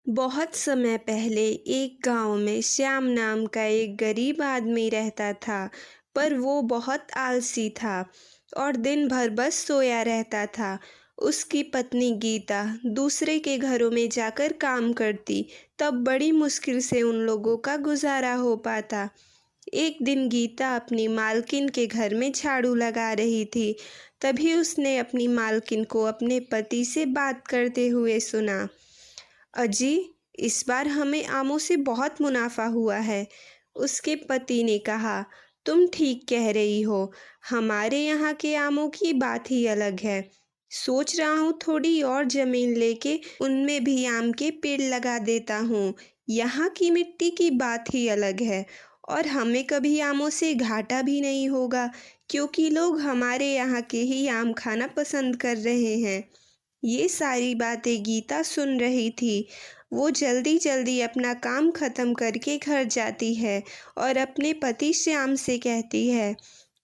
बहुत समय पहले एक गांव में श्याम नाम का एक गरीब आदमी रहता था। पर वो बहुत आलसी था और दिन भर बस सोया रहता था। उसकी पत्नी गीता दूसरे के घरों में जाकर काम करती, तब बड़ी मुश्किल से उन लोगों का गुजारा हो पाता। एक दिन गीता अपनी मालकिन के घर में झाड़ू लगा रही थी। तभी उसने अपनी मालकिन को अपने पति से बात करते हुए सुना। अजी, इस बार हमें आमों से बहुत मुनाफा हुआ है। उसके पति ने कहा, तुम ठीक कह रही हो। हमारे यहाँ के आमों की बात ही अलग है। सोच रहा हूँ थोड़ी और जमीन लेके उनमें भी आम के पेड़ लगा देता हूँ। यहाँ की मिट्टी की बात ही अलग है और हमें कभी आमों से घाटा भी नहीं होगा, क्योंकि लोग हमारे यहाँ के ही आम खाना पसंद कर रहे हैं। ये सारी बातें गीता सुन रही थी। वो जल्दी जल्दी अपना काम खत्म करके घर जाती है और अपने पति श्याम से कहती है,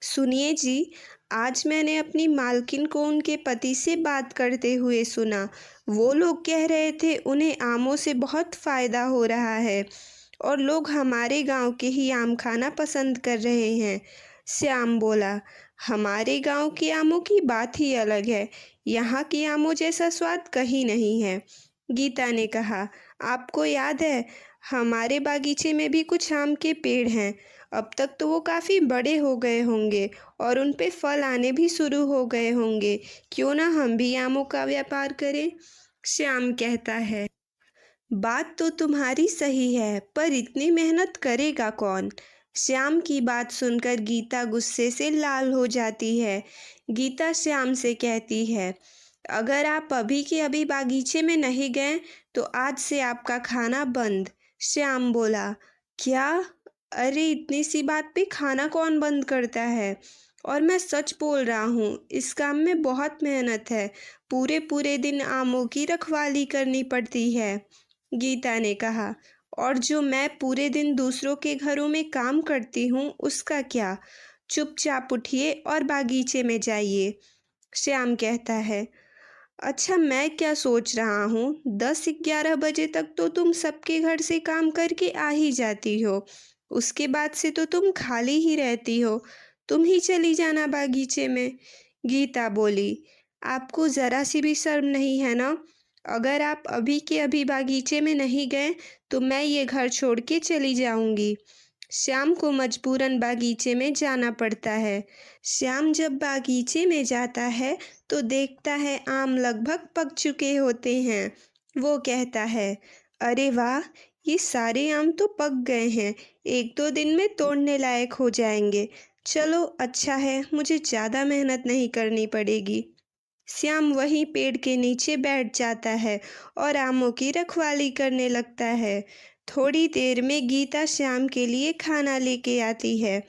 सुनिए जी, आज मैंने अपनी मालकिन को उनके पति से बात करते हुए सुना। वो लोग कह रहे थे उन्हें आमों से बहुत फ़ायदा हो रहा है और लोग हमारे गांव के ही आम खाना पसंद कर रहे हैं। श्याम बोला, हमारे गांव के आमों की बात ही अलग है। यहाँ के आमों जैसा स्वाद कहीं नहीं है। गीता ने कहा, आपको याद है, हमारे बागीचे में भी कुछ आम के पेड़ हैं। अब तक तो वो काफ़ी बड़े हो गए होंगे और उन पे फल आने भी शुरू हो गए होंगे। क्यों ना हम भी आमों का व्यापार करें? श्याम कहता है, बात तो तुम्हारी सही है, पर इतनी मेहनत करेगा कौन? श्याम की बात सुनकर गीता गुस्से से लाल हो जाती है। गीता श्याम से कहती है, अगर आप अभी के अभी बागीचे में नहीं गए तो आज से आपका खाना बंद। श्याम बोला, क्या? अरे, इतनी सी बात पे खाना कौन बंद करता है? और मैं सच बोल रहा हूँ, इस काम में बहुत मेहनत है। पूरे पूरे दिन आमों की रखवाली करनी पड़ती है। गीता ने कहा, और जो मैं पूरे दिन दूसरों के घरों में काम करती हूँ उसका क्या? चुपचाप उठिए और बागीचे में जाइए। श्याम कहता है, अच्छा, मैं क्या सोच रहा हूँ, 10-11 बजे तक तो तुम सबके घर से काम करके आ ही जाती हो। उसके बाद से तो तुम खाली ही रहती हो। तुम ही चली जाना बागीचे में। गीता बोली, आपको ज़रा सी भी शर्म नहीं है ना? अगर आप अभी के अभी बागीचे में नहीं गए तो मैं ये घर छोड़ के चली जाऊंगी। श्याम को मजबूरन बागीचे में जाना पड़ता है। श्याम जब बागीचे में जाता है तो देखता है आम लगभग पक चुके होते हैं। वो कहता है, अरे वाह, ये सारे आम तो पक गए हैं। 1-2 दिन में तोड़ने लायक हो जाएंगे। चलो, अच्छा है, मुझे ज़्यादा मेहनत नहीं करनी पड़ेगी। श्याम वहीं पेड़ के नीचे बैठ जाता है और आमों की रखवाली करने लगता है। थोड़ी देर में गीता श्याम के लिए खाना लेके आती है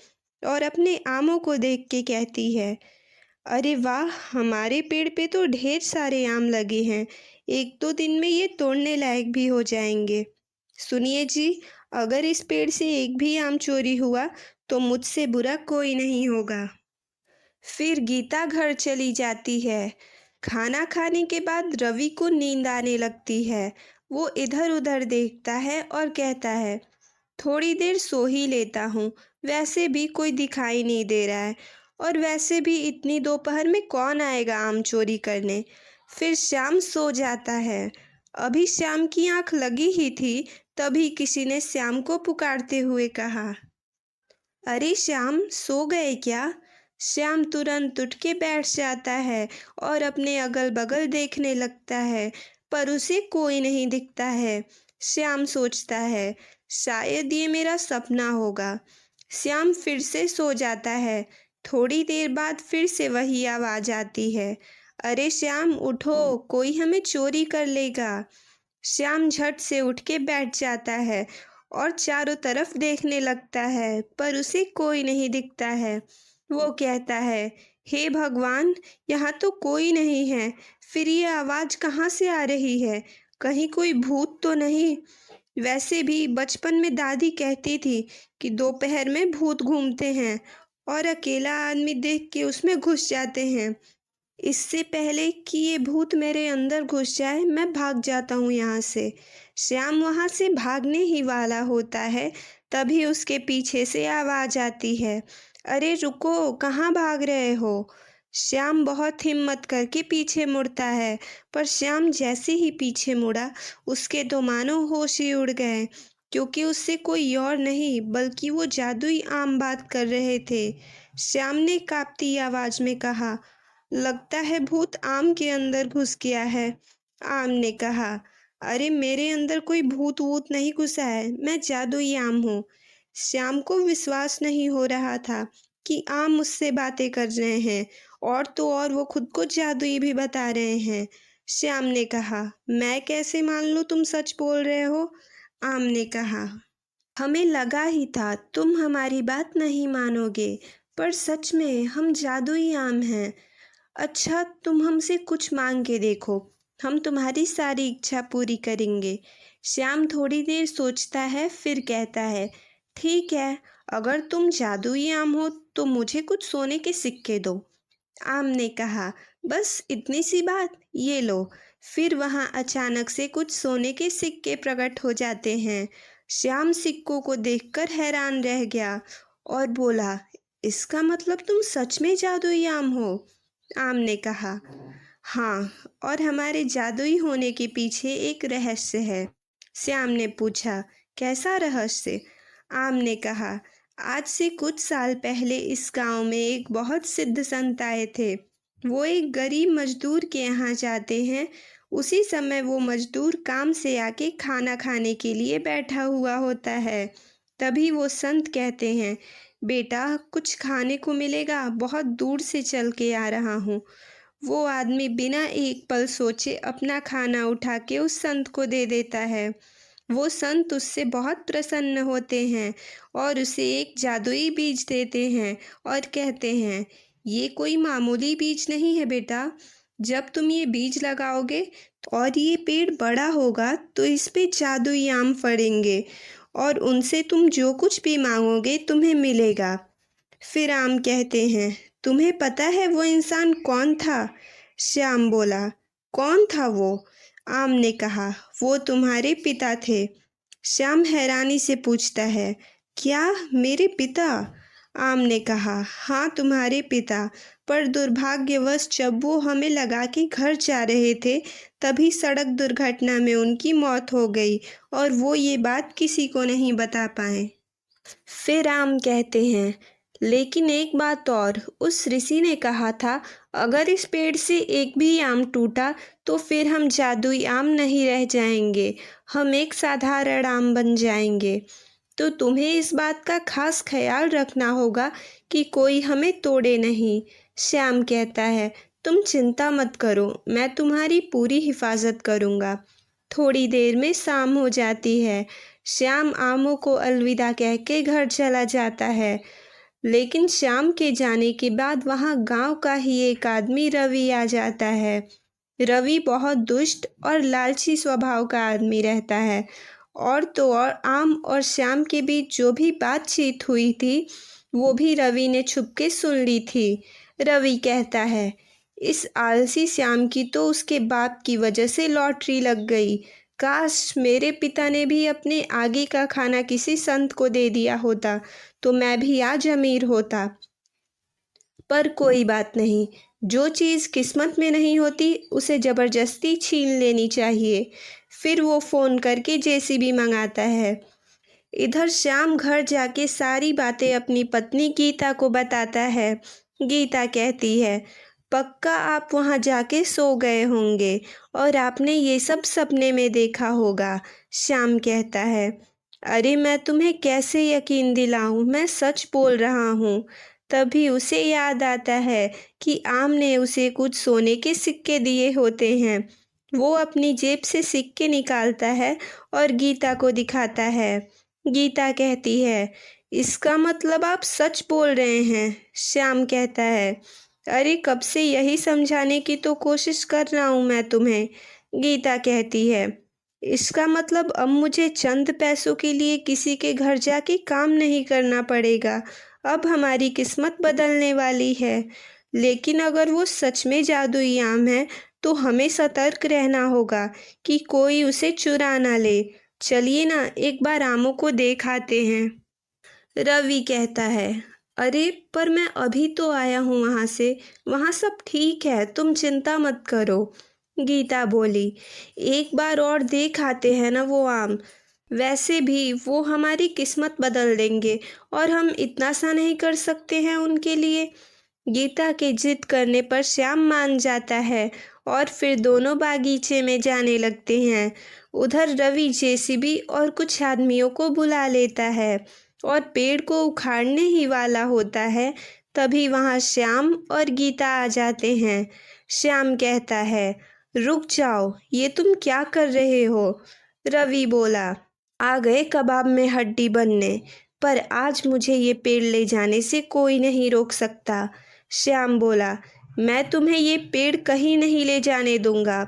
और अपने आमों को देख के कहती है, अरे वाह, हमारे पेड़ पे तो ढेर सारे आम लगे हैं। 1-2 दिन में ये तोड़ने लायक भी हो जाएंगे। सुनिए जी, अगर इस पेड़ से एक भी आम चोरी हुआ तो मुझसे बुरा कोई नहीं होगा। फिर गीता घर चली जाती है। खाना खाने के बाद रवि को नींद आने लगती है। वो इधर उधर देखता है और कहता है, थोड़ी देर सो ही लेता हूँ। वैसे भी कोई दिखाई नहीं दे रहा है और वैसे भी इतनी दोपहर में कौन आएगा आम चोरी करने। फिर श्याम सो जाता है। अभी श्याम की आंख लगी ही थी, तभी किसी ने श्याम को पुकारते हुए कहा, अरे श्याम, सो गए क्या? श्याम तुरंत उठ के बैठ जाता है और अपने अगल बगल देखने लगता है, पर उसे कोई नहीं दिखता है। श्याम सोचता है, शायद ये मेरा सपना होगा। श्याम फिर से सो जाता है। थोड़ी देर बाद फिर से वही आवाज़ आती है, अरे श्याम, उठो, कोई हमें चोरी कर लेगा। श्याम झट से उठ के बैठ जाता है और चारों तरफ देखने लगता है, पर उसे कोई नहीं दिखता है। वो कहता है, हे भगवान, यहाँ तो कोई नहीं है। फिर ये आवाज़ कहाँ से आ रही है? कहीं कोई भूत तो नहीं? वैसे भी बचपन में दादी कहती थी कि दोपहर में भूत घूमते हैं और अकेला आदमी देख के उसमें घुस जाते हैं। इससे पहले कि ये भूत मेरे अंदर घुस जाए, मैं भाग जाता हूँ यहाँ से। श्याम वहाँ से भागने ही वाला होता है, तभी उसके पीछे से आवाज़ आती है, अरे रुको, कहाँ भाग रहे हो? श्याम बहुत हिम्मत करके पीछे मुड़ता है, पर श्याम जैसे ही पीछे मुड़ा, उसके तो मानो होश ही उड़ गए, क्योंकि उससे कोई और नहीं बल्कि वो जादुई आम बात कर रहे थे। श्याम ने काँपती आवाज़ में कहा, लगता है भूत आम के अंदर घुस गया है। आम ने कहा, अरे मेरे अंदर कोई भूत वूत नहीं घुसा है, मैं जादुई आम हूँ। श्याम को विश्वास नहीं हो रहा था कि आम मुझसे बातें कर रहे हैं, और तो और वो खुद को जादुई भी बता रहे हैं। श्याम ने कहा, मैं कैसे मान लूँ तुम सच बोल रहे हो? आम ने कहा, हमें लगा ही था तुम हमारी बात नहीं मानोगे, पर सच में हम जादुई आम हैं। अच्छा, तुम हमसे कुछ मांग के देखो, हम तुम्हारी सारी इच्छा पूरी करेंगे। श्याम थोड़ी देर सोचता है, फिर कहता है, ठीक है, अगर तुम जादुई आम हो तो मुझे कुछ सोने के सिक्के दो। आम ने कहा, बस इतनी सी बात, ये लो। फिर वहाँ अचानक से कुछ सोने के सिक्के प्रकट हो जाते हैं। श्याम सिक्कों को देखकर हैरान रह गया और बोला, इसका मतलब तुम सच में जादुई आम हो? आम ने कहा, हाँ, और हमारे जादुई होने के पीछे एक रहस्य है। श्याम ने पूछा, कैसा रहस्य? आम ने कहा, आज से कुछ साल पहले इस गांव में एक बहुत सिद्ध संत आए थे। वो एक गरीब मजदूर के यहाँ जाते हैं। उसी समय वो मजदूर काम से आके खाना खाने के लिए बैठा हुआ होता है। तभी वो संत कहते हैं, बेटा कुछ खाने को मिलेगा, बहुत दूर से चल के आ रहा हूँ। वो आदमी बिना एक पल सोचे अपना खाना उठा के उस संत को दे देता है। वो संत उससे बहुत प्रसन्न होते हैं और उसे एक जादुई बीज देते हैं और कहते हैं, ये कोई मामूली बीज नहीं है बेटा। जब तुम ये बीज लगाओगे और ये पेड़ बड़ा होगा तो इस पे जादुई आम फड़ेंगे और उनसे तुम जो कुछ भी मांगोगे तुम्हें मिलेगा। फिर आम कहते हैं, तुम्हें पता है वो इंसान कौन था? श्याम बोला, कौन था वो? आम ने कहा, वो तुम्हारे पिता थे। श्याम हैरानी से पूछता है, क्या मेरे पिता? आम ने कहा, हाँ तुम्हारे पिता, पर दुर्भाग्यवश जब वो हमें लगा के घर जा रहे थे तभी सड़क दुर्घटना में उनकी मौत हो गई और वो ये बात किसी को नहीं बता पाए। फिर आम कहते हैं, लेकिन एक बात और, उस ऋषि ने कहा था अगर इस पेड़ से एक भी आम टूटा तो फिर हम जादुई आम नहीं रह जाएंगे, हम एक साधारण आम बन जाएंगे। तो तुम्हें इस बात का खास ख्याल रखना होगा कि कोई हमें तोड़े नहीं। श्याम कहता है, तुम चिंता मत करो, मैं तुम्हारी पूरी हिफाजत करूँगा। थोड़ी देर में शाम हो जाती है। श्याम आमों को अलविदा कह के घर चला जाता है। लेकिन श्याम के जाने के बाद वहाँ गांव का ही एक आदमी रवि आ जाता है। रवि बहुत दुष्ट और लालची स्वभाव का आदमी रहता है। और तो और आम और श्याम के बीच जो भी बातचीत हुई थी वो भी रवि ने छुपके सुन ली थी। रवि कहता है, इस आलसी श्याम की तो उसके बाप की वजह से लॉटरी लग गई। काश मेरे पिता ने भी अपने आगे का खाना किसी संत को दे दिया होता तो मैं भी आज अमीर होता। पर कोई बात नहीं, जो चीज़ किस्मत में नहीं होती उसे ज़बरदस्ती छीन लेनी चाहिए। फिर वो फ़ोन करके जेसीबी मंगाता है। इधर श्याम घर जाके सारी बातें अपनी पत्नी गीता को बताता है। गीता कहती है, पक्का आप वहाँ जाके सो गए होंगे और आपने ये सब सपने में देखा होगा। श्याम कहता है, अरे मैं तुम्हें कैसे यकीन दिलाऊं, मैं सच बोल रहा हूँ। तभी उसे याद आता है कि आम ने उसे कुछ सोने के सिक्के दिए होते हैं। वो अपनी जेब से सिक्के निकालता है और गीता को दिखाता है। गीता कहती है, इसका मतलब आप सच बोल रहे हैं। श्याम कहता है, अरे कब से यही समझाने की तो कोशिश कर रहा हूँ मैं तुम्हें। गीता कहती है, इसका मतलब अब मुझे चंद पैसों के लिए किसी के घर जाके काम नहीं करना पड़ेगा, अब हमारी किस्मत बदलने वाली है। लेकिन अगर वो सच में जादुई आम है तो हमें सतर्क रहना होगा कि कोई उसे चुरा ना ले। चलिए ना एक बार आमों को देख आते हैं। रवि कहता है, अरे पर मैं अभी तो आया हूँ वहाँ से, वहाँ सब ठीक है, तुम चिंता मत करो। गीता बोली, एक बार और देख आते हैं ना वो आम, वैसे भी वो हमारी किस्मत बदल देंगे और हम इतना सा नहीं कर सकते हैं उनके लिए। गीता के जिद करने पर श्याम मान जाता है और फिर दोनों बागीचे में जाने लगते हैं। उधर रवि जेसीबी और कुछ आदमियों को बुला लेता है और पेड़ को उखाड़ने ही वाला होता है, तभी वहाँ श्याम और गीता आ जाते हैं। श्याम कहता है, रुक जाओ, ये तुम क्या कर रहे हो? रवि बोला, आ गए कबाब में हड्डी बनने, पर आज मुझे ये पेड़ ले जाने से कोई नहीं रोक सकता। श्याम बोला, मैं तुम्हें ये पेड़ कहीं नहीं ले जाने दूंगा।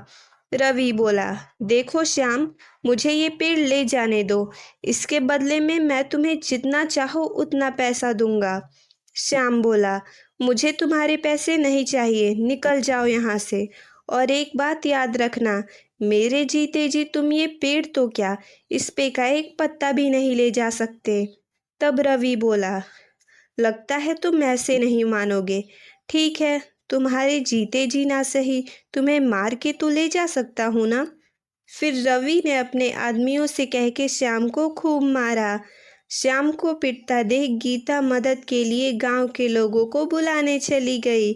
रवि बोला, देखो श्याम, मुझे ये पेड़ ले जाने दो, इसके बदले में मैं तुम्हें जितना चाहो उतना पैसा दूंगा। श्याम बोला, मुझे तुम्हारे पैसे नहीं चाहिए, निकल जाओ यहाँ से। और एक बात याद रखना, मेरे जीते जी तुम ये पेड़ तो क्या, इस पे का एक पत्ता भी नहीं ले जा सकते। तब रवि बोला, लगता है तुम ऐसे नहीं मानोगे। ठीक है, तुम्हारे जीते जी ना सही, तुम्हें मार के तो ले जा सकता हूँ ना। फिर रवि ने अपने आदमियों से कह के श्याम को खूब मारा। श्याम को पिटता देख गीता मदद के लिए गांव के लोगों को बुलाने चली गई।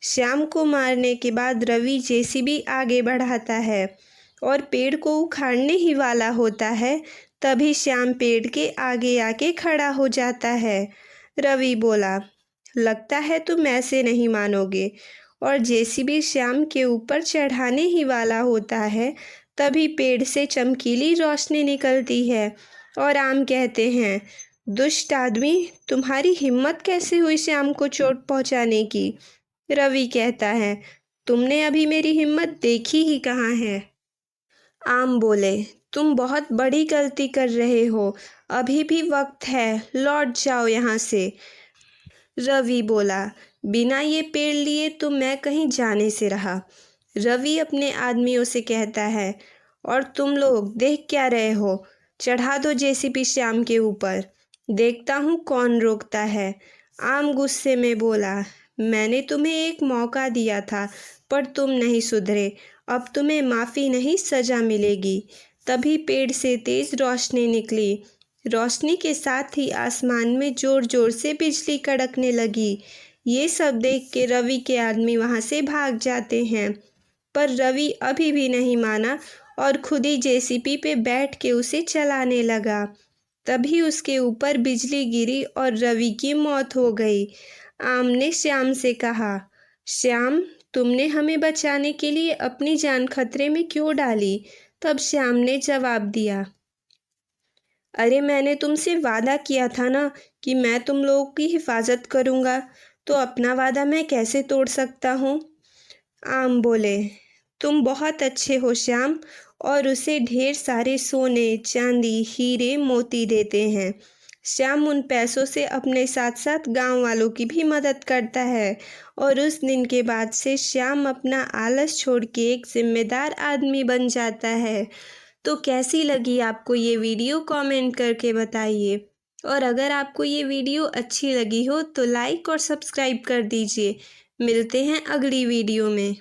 श्याम को मारने के बाद रवि जेसीबी आगे बढ़ाता है और पेड़ को उखाड़ने ही वाला होता है, तभी श्याम पेड़ के आगे आके खड़ा हो जाता है। रवि बोला, लगता है तुम ऐसे नहीं मानोगे। और जेसीबी श्याम के ऊपर चढ़ाने ही वाला होता है, तभी पेड़ से चमकीली रोशनी निकलती है और आम कहते हैं, दुष्ट आदमी, तुम्हारी हिम्मत कैसे हुई श्याम को चोट पहुंचाने की? रवि कहता है, तुमने अभी मेरी हिम्मत देखी ही कहाँ है। आम बोले, तुम बहुत बड़ी गलती कर रहे हो, अभी भी वक्त है, लौट जाओ यहाँ से। रवि बोला, बिना ये पेड़ लिए तो मैं कहीं जाने से रहा। रवि अपने आदमियों से कहता है, और तुम लोग देख क्या रहे हो, चढ़ा दो जेसीबी श्याम के ऊपर, देखता हूँ कौन रोकता है। आम गुस्से में बोला, मैंने तुम्हें एक मौका दिया था पर तुम नहीं सुधरे, अब तुम्हें माफ़ी नहीं सज़ा मिलेगी। तभी पेड़ से तेज़ रोशनी निकली। रोशनी के साथ ही आसमान में ज़ोर ज़ोर से बिजली कड़कने लगी। ये सब देख के रवि के आदमी वहाँ से भाग जाते हैं, पर रवि अभी भी नहीं माना और खुद ही जेसीबी पे बैठ के उसे चलाने लगा। तभी उसके ऊपर बिजली गिरी और रवि की मौत हो गई। आम ने श्याम से कहा, श्याम, तुमने हमें बचाने के लिए अपनी जान खतरे में क्यों डाली? तब श्याम ने जवाब दिया, अरे मैंने तुमसे वादा किया था ना कि मैं तुम लोगों की हिफाजत करूँगा, तो अपना वादा मैं कैसे तोड़ सकता हूँ? आम बोले, तुम बहुत अच्छे हो श्याम, और उसे ढेर सारे सोने, चांदी, हीरे, मोती देते हैं। श्याम उन पैसों से अपने साथ साथ गांव वालों की भी मदद करता है और उस दिन के बाद से श्याम अपना आलस छोड़ के एक जिम्मेदार आदमी बन जाता है। तो कैसी लगी आपको ये वीडियो, कमेंट करके बताइए। और अगर आपको ये वीडियो अच्छी लगी हो तो लाइक और सब्सक्राइब कर दीजिए। मिलते हैं अगली वीडियो में।